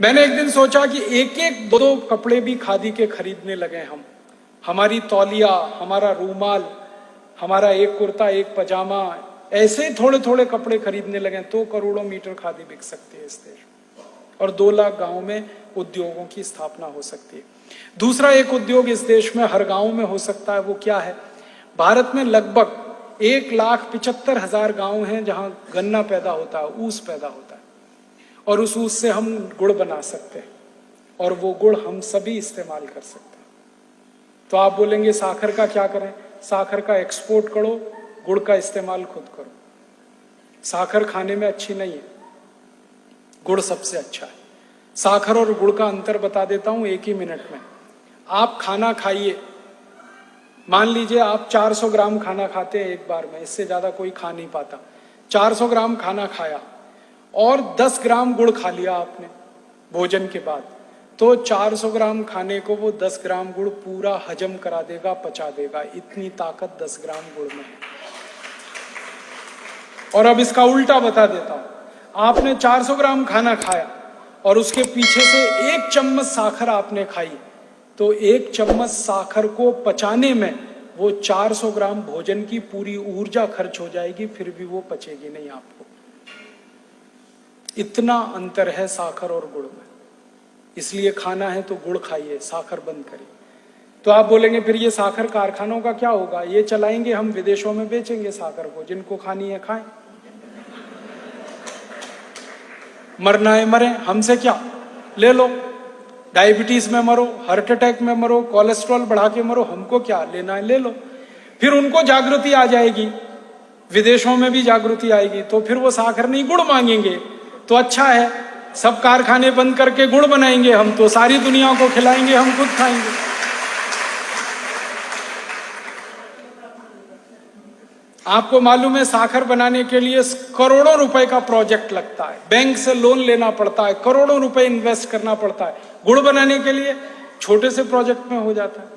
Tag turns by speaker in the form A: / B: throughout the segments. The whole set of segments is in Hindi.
A: मैंने एक दिन सोचा कि एक एक दो दो कपड़े भी खादी के खरीदने लगे हम। हमारी तौलिया, हमारा रूमाल, हमारा एक कुर्ता, एक पजामा, ऐसे थोड़े थोड़े कपड़े खरीदने लगे तो करोड़ों मीटर खादी बिक सकती है इस देश में, और 2 लाख गांव में उद्योगों की स्थापना हो सकती है। दूसरा एक उद्योग इस देश में हर गांव में हो सकता है, वो क्या है? भारत में लगभग 1,75,000 गांव हैं जहां गन्ना पैदा होता है, ऊस पैदा होता है, और उस ऊस से हम गुड़ बना सकते हैं, और वो गुड़ हम सभी इस्तेमाल कर सकते हैं। तो आप बोलेंगे साखर का क्या करें? साखर का एक्सपोर्ट करो, गुड़ का इस्तेमाल खुद करो। साखर खाने में अच्छी नहीं है, गुड़ सबसे अच्छा है। साखर और गुड़ का अंतर बता देता हूं एक ही मिनट में। आप खाना खाइए, मान लीजिए आप 400 ग्राम खाना खाते हैं एक बार में, इससे ज्यादा कोई खा नहीं पाता। 400 ग्राम खाना खाया और 10 ग्राम गुड़ खा लिया आपने भोजन के बाद, तो 400 ग्राम खाने को वो 10 ग्राम गुड़ पूरा हजम करा देगा, पचा देगा। इतनी ताकत 10 ग्राम गुड़ में है। और अब इसका उल्टा बता देता हूं। आपने 400 ग्राम खाना खाया और उसके पीछे से 1 चम्मच साखर आपने खाई, तो 1 चम्मच साखर को पचाने में वो 400 ग्राम भोजन की पूरी ऊर्जा खर्च हो जाएगी, फिर भी वो पचेगी नहीं आपको। इतना अंतर है साखर और गुड़ में। इसलिए खाना है तो गुड़ खाइए, साखर बंद करिए। तो आप बोलेंगे फिर ये साखर कारखानों का क्या होगा? ये चलाएंगे हम, विदेशों में बेचेंगे साखर को, जिनको खानी है खाएं, मरना है मरे, हमसे क्या, ले लो। डायबिटीज में मरो, हार्ट अटैक में मरो, कोलेस्ट्रॉल बढ़ा के मरो, हमको क्या, लेना है ले लो। फिर उनको जागृति आ जाएगी, विदेशों में भी जागृति आएगी, तो फिर वो साखर नहीं गुड़ मांगेंगे। तो अच्छा है, सब कारखाने बंद करके गुड़ बनाएंगे हम, तो सारी दुनिया को खिलाएंगे, हम खुद खाएंगे। आपको मालूम है साखर बनाने के लिए करोड़ों रुपए का प्रोजेक्ट लगता है, बैंक से लोन लेना पड़ता है, करोड़ों रुपए इन्वेस्ट करना पड़ता है। गुड़ बनाने के लिए छोटे से प्रोजेक्ट में हो जाता है,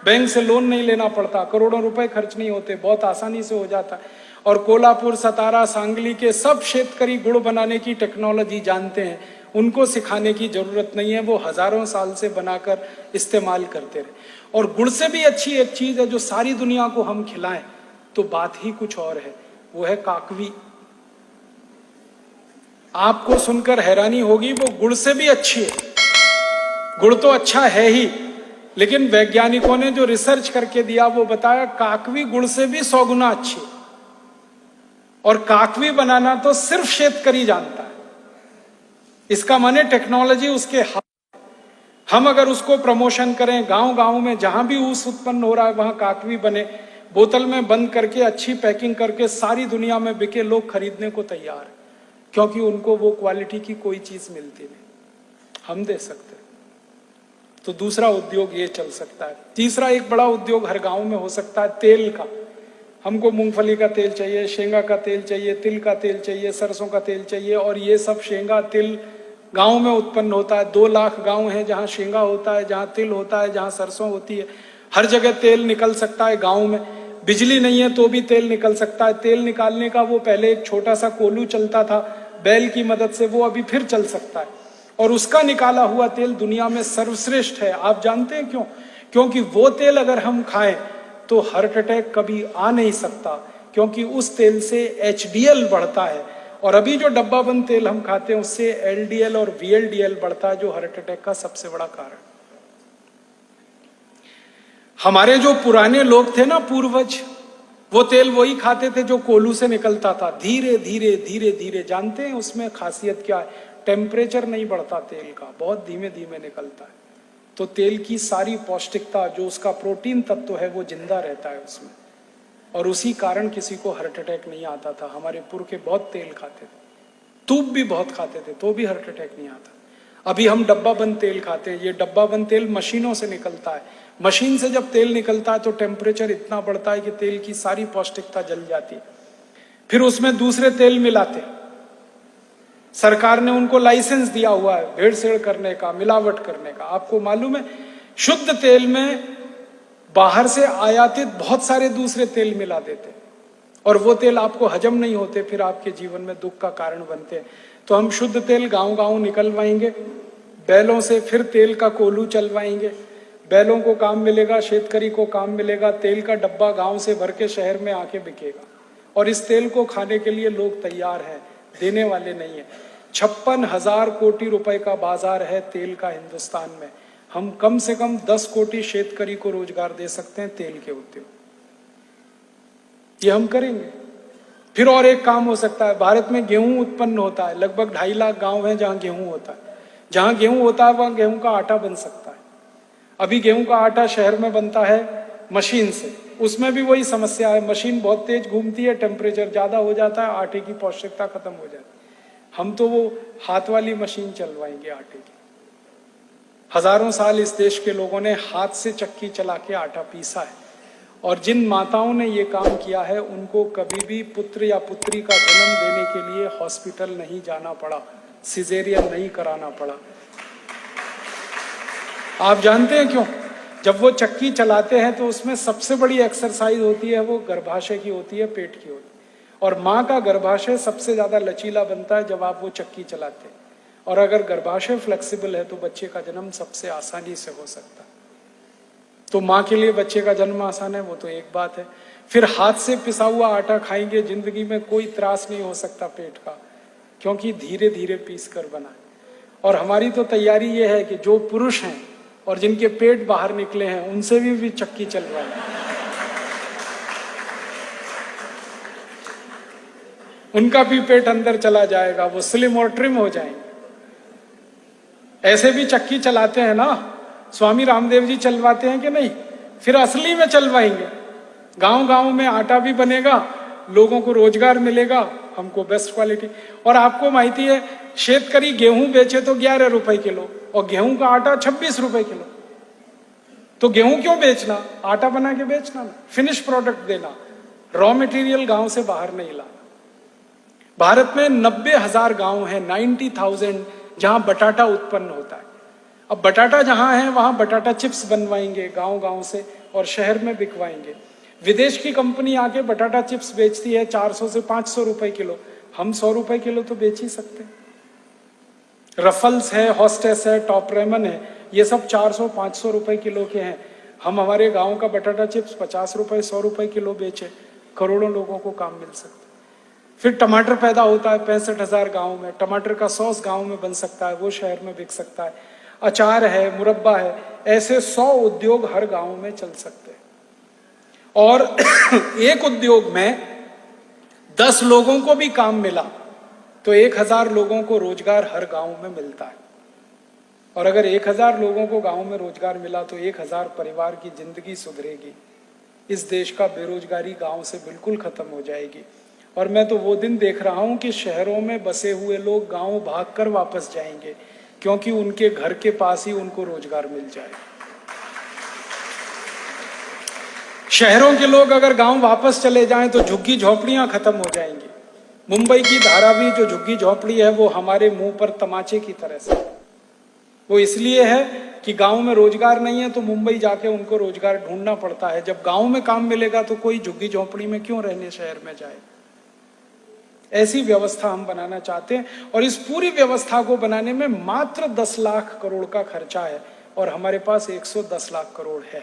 A: बैंक से लोन नहीं लेना पड़ता, करोड़ों रुपए खर्च नहीं होते, बहुत आसानी से हो जाता है। और कोल्हापुर, सतारा, सांगली के सब क्षेत्रकारी गुड़ बनाने की टेक्नोलॉजी जानते हैं, उनको सिखाने की जरूरत नहीं है, वो हजारों साल से बनाकर इस्तेमाल करते रहे। और गुड़ से भी अच्छी एक चीज है जो सारी दुनिया को हम खिलाएं तो बात ही कुछ और है, वो है काकवी। आपको सुनकर हैरानी होगी, वो गुड़ से भी अच्छी है। गुड़ तो अच्छा है ही, लेकिन वैज्ञानिकों ने जो रिसर्च करके दिया वो बताया काकवी गुड़ से भी 100 गुना अच्छी है। और काकवी बनाना तो सिर्फ शेतकरी जानता है, इसका माने टेक्नोलॉजी उसके हाथ। हम अगर उसको प्रमोशन करें, गांव गांव में जहां भी ऊस उत्पन्न हो रहा है वहां काकवी बने, बोतल में बंद करके अच्छी पैकिंग करके सारी दुनिया में बिके, लोग खरीदने को तैयार है, क्योंकि उनको वो क्वालिटी की कोई चीज मिलती नहीं, हम दे सकते। तो दूसरा उद्योग ये चल सकता है। तीसरा एक बड़ा उद्योग हर गांव में हो सकता है तेल का। हमको मूंगफली का तेल चाहिए, शेंगा का तेल चाहिए, तिल का तेल चाहिए, सरसों का तेल चाहिए, और ये सब शेंगा तिल गांव में उत्पन्न होता है। 2 लाख गांव है जहां शेंगा होता है, जहां तिल होता है, जहां सरसों होती है। हर जगह तेल निकल सकता है गांव में। बिजली नहीं है तो भी तेल निकल सकता है। तेल निकालने का वो पहले एक छोटा सा कोलू चलता था बैल की मदद से, वो अभी फिर चल सकता है, और उसका निकाला हुआ तेल दुनिया में सर्वश्रेष्ठ है। आप जानते हैं क्यों? क्योंकि वो तेल अगर हम खाएं तो हार्ट अटैक कभी आ नहीं सकता, क्योंकि उस तेल से HDL बढ़ता है, और अभी जो डब्बा बंद तेल हम खाते हैं उससे LDL और VLDL बढ़ता है, जो हार्ट अटैक का सबसे बड़ा कारण। हमारे जो पुराने लोग थे ना, पूर्वज, वो तेल वही खाते थे जो कोलू से निकलता था। धीरे धीरे धीरे धीरे, जानते हैं उसमें खासियत क्या है? टेम्परेचर नहीं बढ़ता तेल का, बहुत धीमे धीमे निकलता है, तो तेल की सारी पौष्टिकता, जो उसका प्रोटीन तत्व है, वो जिंदा रहता है उसमें, और उसी कारण किसी को हार्ट अटैक नहीं आता था। हमारे पुरखे बहुत तेल खाते थे, तूप भी बहुत खाते थे, तो भी हार्ट अटैक नहीं आता। अभी हम डब्बा बंद तेल खाते हैं, ये डब्बा बंद तेल मशीनों से निकलता है। मशीन से जब तेल निकलता है तो टेम्परेचर इतना बढ़ता है कि तेल की सारी पौष्टिकता जल जाती है। फिर उसमें दूसरे तेल मिलाते, सरकार ने उनको लाइसेंस दिया हुआ है भेड़सेड़ करने का, मिलावट करने का। आपको मालूम है शुद्ध तेल में बाहर से आयातित बहुत सारे दूसरे तेल मिला देते, और वो तेल आपको हजम नहीं होते, फिर आपके जीवन में दुख का कारण बनते हैं। तो हम शुद्ध तेल गांव गांव निकलवाएंगे, बैलों से फिर तेल का कोल्हू चलवाएंगे, बैलों को काम मिलेगा, शेतकरी को काम मिलेगा, तेल का डब्बा गांव से भर के शहर में आके बिकेगा और इस तेल को खाने के लिए लोग तैयार हैं, देने वाले नहीं है। 56,000 कोटी रुपए का बाजार है तेल का हिंदुस्तान में। हम कम से कम 10 कोटी शेतकरी को रोजगार दे सकते हैं तेल के उद्योग, ये हम करेंगे। फिर और एक काम हो सकता है, भारत में गेहूं उत्पन्न होता है, लगभग 2.5 लाख गांव हैं जहां गेहूं होता है। जहां गेहूं होता है वहां गेहूं का आटा बन सकता है। अभी गेहूं का आटा शहर में बनता है मशीन से, उसमें भी वही समस्या है, मशीन बहुत तेज घूमती है, टेम्परेचर ज्यादा हो जाता है, आटे की पौष्टिकता खत्म हो जाती है। हम तो वो हाथ वाली मशीन चलवाएंगे आटे की। हजारों साल इस देश के लोगों ने हाथ से चक्की चला के आटा पीसा है और जिन माताओं ने ये काम किया है उनको कभी भी पुत्र या पुत्री का जन्म देने के लिए हॉस्पिटल नहीं जाना पड़ा, सिजेरियन नहीं कराना पड़ा। आप जानते हैं क्यों? जब वो चक्की चलाते हैं तो उसमें सबसे बड़ी एक्सरसाइज होती है वो गर्भाशय की होती है, पेट की होती है, और माँ का गर्भाशय सबसे ज्यादा लचीला बनता है जब आप वो चक्की चलाते हैं। और अगर गर्भाशय फ्लेक्सिबल है तो बच्चे का जन्म सबसे आसानी से हो सकता है। तो माँ के लिए बच्चे का जन्म आसान है, वो तो एक बात है। फिर हाथ से पिसा हुआ आटा खाएंगे, जिंदगी में कोई त्रास नहीं हो सकता पेट का, क्योंकि धीरे धीरे पीस कर बना है। और हमारी तो तैयारी ये है कि जो पुरुष हैं और जिनके पेट बाहर निकले हैं उनसे भी चक्की चलवाएं। उनका भी पेट अंदर चला जाएगा, वो स्लिम और ट्रिम हो जाएंगे। ऐसे भी चक्की चलाते हैं ना, स्वामी रामदेव जी चलवाते हैं कि नहीं? फिर असली में चलवाएंगे। गांव गांव में आटा भी बनेगा, लोगों को रोजगार मिलेगा, हमको बेस्ट क्वालिटी। और आपको माहिती है, शेतकरी गेहूं बेचे तो 11 रुपए किलो और गेहूं का आटा 26 रुपए किलो। तो गेहूं क्यों बेचना? आटा बना के बेचना ना, फिनिश प्रोडक्ट देना, रॉ मटेरियल गांव से बाहर नहीं लाना। भारत में 90,000 गांव हैं, 90,000, जहां बटाटा उत्पन्न होता है। अब बटाटा जहां है वहां बटाटा चिप्स बनवाएंगे गांव गांव से और शहर में बिकवाएंगे। विदेश की कंपनी आके बटाटा चिप्स बेचती है 400 से 500 रुपए किलो, हम 100 रुपए किलो तो बेच ही सकते हैं। रफल्स है, हॉस्टेस है, टॉप रेमन है, ये सब 400-500 रुपए किलो के हैं। हम हमारे गांव का बटाटा चिप्स 50 रुपए 100 रुपए किलो बेचे, करोड़ों लोगों को काम मिल सकता है। फिर टमाटर पैदा होता है 65,000 गांव में, टमाटर का सॉस गांव में बन सकता है, वो शहर में बिक सकता है। अचार है, मुरब्बा है, ऐसे 100 उद्योग हर गांव में चल सकते हैं। और एक उद्योग में 10 लोगों को भी काम मिला तो 1,000 लोगों को रोजगार हर गांव में मिलता है। और अगर 1,000 लोगों को गांव में रोजगार मिला तो 1,000 परिवार की जिंदगी सुधरेगी। इस देश का बेरोजगारी गांव से बिल्कुल खत्म हो जाएगी। और मैं तो वो दिन देख रहा हूं कि शहरों में बसे हुए लोग गांव भागकर वापस जाएंगे, क्योंकि उनके घर के पास ही उनको रोजगार मिल जाएगा। शहरों के लोग अगर गांव वापस चले जाएं तो झुग्गी झोपड़ियां खत्म हो जाएंगी। मुंबई की धारावी जो झुग्गी झोपड़ी है वो हमारे मुंह पर तमाचे की तरह से, वो इसलिए है कि गांव में रोजगार नहीं है तो मुंबई जाके उनको रोजगार ढूंढना पड़ता है। जब गांव में काम मिलेगा तो कोई झुग्गी झोपड़ी में क्यों रहने शहर में जाए। ऐसी व्यवस्था हम बनाना चाहते हैं और इस पूरी व्यवस्था को बनाने में मात्र 10 लाख करोड़ का खर्चा है और हमारे पास 110 लाख करोड़ है।